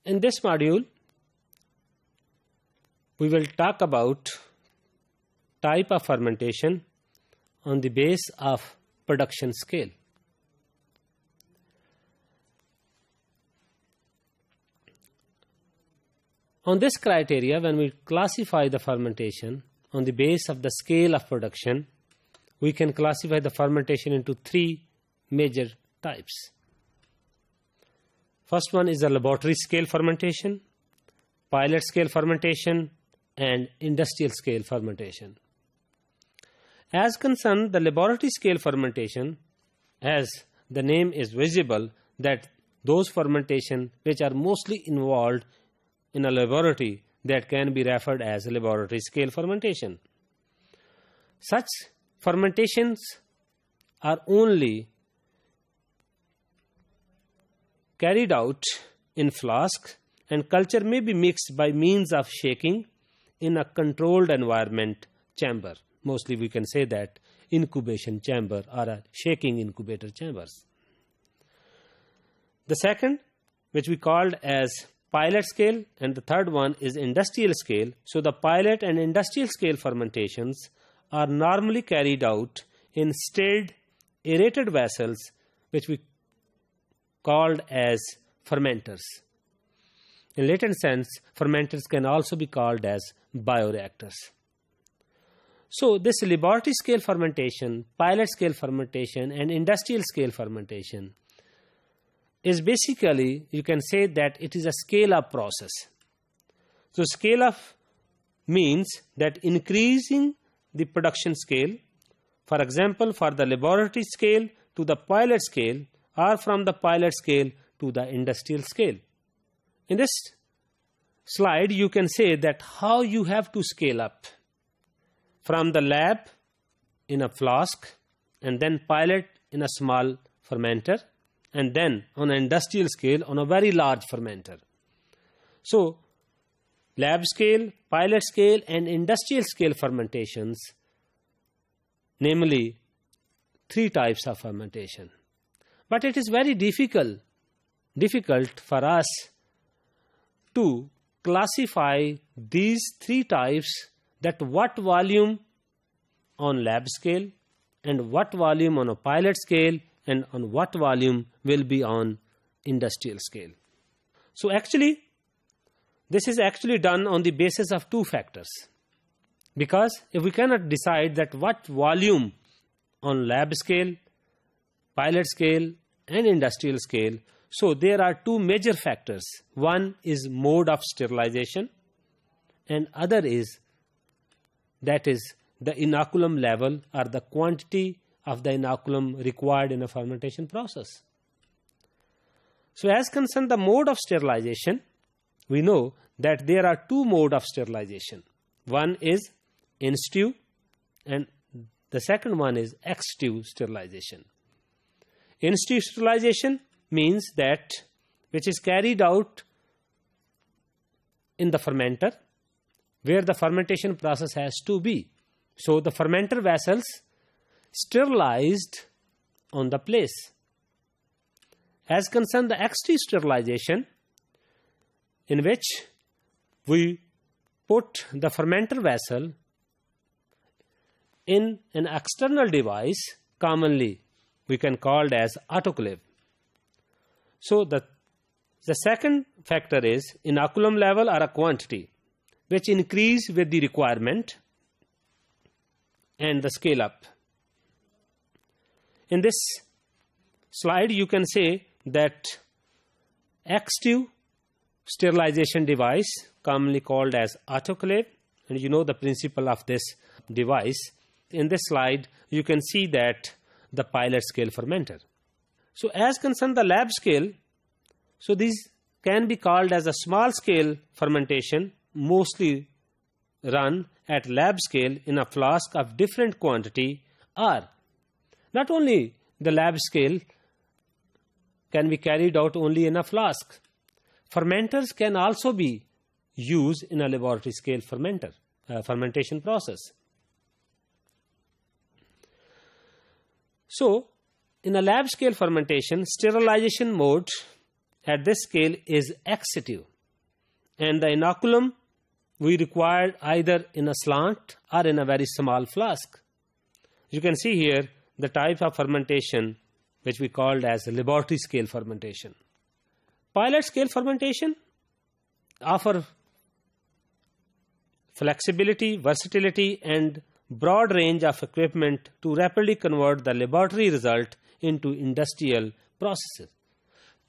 In this module, we will talk about type of fermentation on the base of production scale. On this criteria, when we classify the fermentation on the base of the scale of production, we can classify the fermentation into three major types. First one is the laboratory scale fermentation, pilot scale fermentation, and industrial scale fermentation. As concerned the laboratory scale fermentation, as the name is visible, that those fermentation which are mostly involved in a laboratory, that can be referred as laboratory scale fermentation. Such fermentations are only carried out in flask, and culture may be mixed by means of shaking in a controlled environment chamber. Mostly we can say that incubation chamber or a shaking incubator chambers. The second, which we called as pilot scale, and the third one is industrial scale. So the pilot and industrial scale fermentations are normally carried out in stilled aerated vessels, which we called as fermenters. In latent sense, fermenters can also be called as bioreactors. So this laboratory scale fermentation, pilot scale fermentation, and industrial scale fermentation is basically, you can say that it is a scale-up process. So scale-up means that increasing the production scale, for example, for the laboratory scale to the pilot scale, or from the pilot scale to the industrial scale. In this slide, you can say that how you have to scale up from the lab in a flask, and then pilot in a small fermenter, and then on an industrial scale on a very large fermenter. So lab scale, pilot scale, and industrial scale fermentations, namely three types of fermentation. But it is very difficult for us to classify these three types, that what volume on lab scale, and what volume on a pilot scale, and on what volume will be on industrial scale. So actually, this is actually done on the basis of two factors. Because if we cannot decide that what volume on lab scale, pilot scale, and industrial scale, so there are two major factors. One is mode of sterilization, and other is, that is the inoculum level or the quantity of the inoculum required in a fermentation process. So as concerned the mode of sterilization, we know that there are two modes of sterilization. One is in situ, and the second one is ex situ sterilization. In situ sterilization means that which is carried out in the fermenter, where the fermentation process has to be. So the fermenter vessels sterilized on the place. As concerned the ex situ sterilization, in which we put the fermenter vessel in an external device, commonly we can call it as autoclave. So the second factor is inoculum level or a quantity, which increase with the requirement and the scale up. In this slide, you can say that ex situ sterilization device, commonly called as autoclave, and you know the principle of this device. In this slide, you can see that the pilot scale fermenter. So as concerned the lab scale, so these can be called as a small scale fermentation, mostly run at lab scale in a flask of different quantity, or not only the lab scale can be carried out only in a flask. Fermenters can also be used in a laboratory scale fermentation process. So in a lab scale fermentation, sterilization mode at this scale is ex situ. and the inoculum we required either in a slant or in a very small flask. You can see here the type of fermentation which we called as laboratory scale fermentation. Pilot scale fermentation offer flexibility, versatility and broad range of equipment to rapidly convert the laboratory result into industrial processes.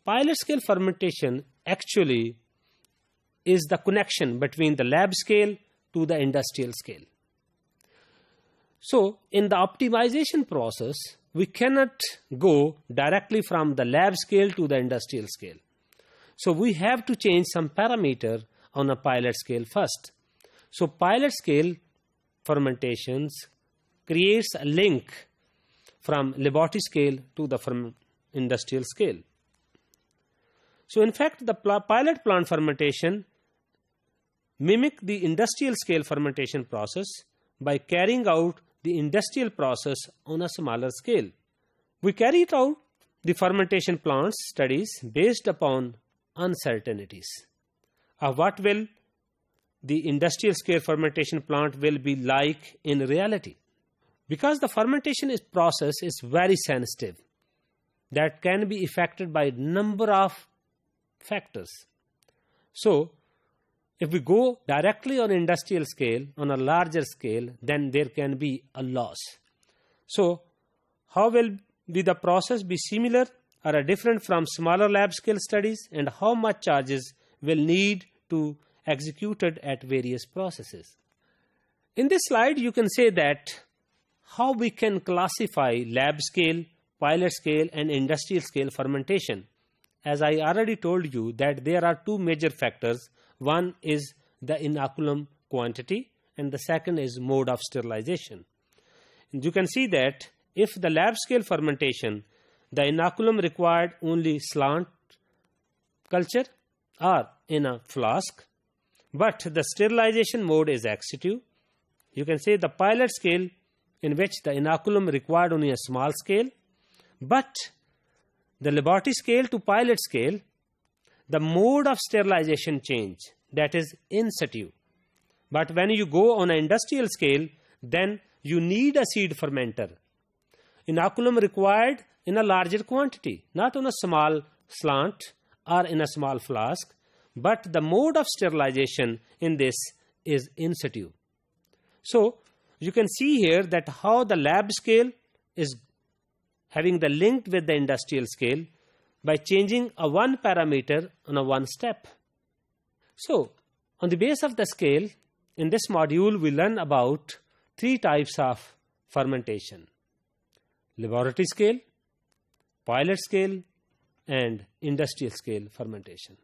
Pilot scale fermentation actually is the connection between the lab scale to the industrial scale. So, in the optimization process, we cannot go directly from the lab scale to the industrial scale. So, we have to change some parameter on a pilot scale first. So, pilot scale fermentations creates a link from laboratory scale to the industrial scale. So, in fact, the pilot plant fermentation mimic the industrial scale fermentation process by carrying out the industrial process on a smaller scale. We carried out the fermentation plants studies based upon uncertainties of what will the industrial scale fermentation plant will be like in reality. Because the fermentation process is very sensitive, that can be affected by number of factors. So, if we go directly on industrial scale, on a larger scale, then there can be a loss. So, how will the process be similar or different from smaller lab scale studies, and how much charges will need to executed at various processes? In this slide, you can say that how we can classify lab scale, pilot scale and industrial scale fermentation. As I already told you that there are two major factors. One is the inoculum quantity and the second is mode of sterilization. And you can see that if the lab scale fermentation, the inoculum required only slant culture or in a flask, but the sterilization mode is ex situ. You can say the pilot scale in which the inoculum required only a small scale, but the laboratory scale to pilot scale, the mode of sterilization change, that is in situ. But when you go on an industrial scale, then you need a seed fermenter. Inoculum required in a larger quantity, not on a small slant or in a small flask, but the mode of sterilization in this is in situ. So, you can see here that how the lab scale is having the link with the industrial scale by changing a one parameter on a one step. So, on the base of the scale, in this module we learn about three types of fermentation: laboratory scale, pilot scale and industrial scale fermentation.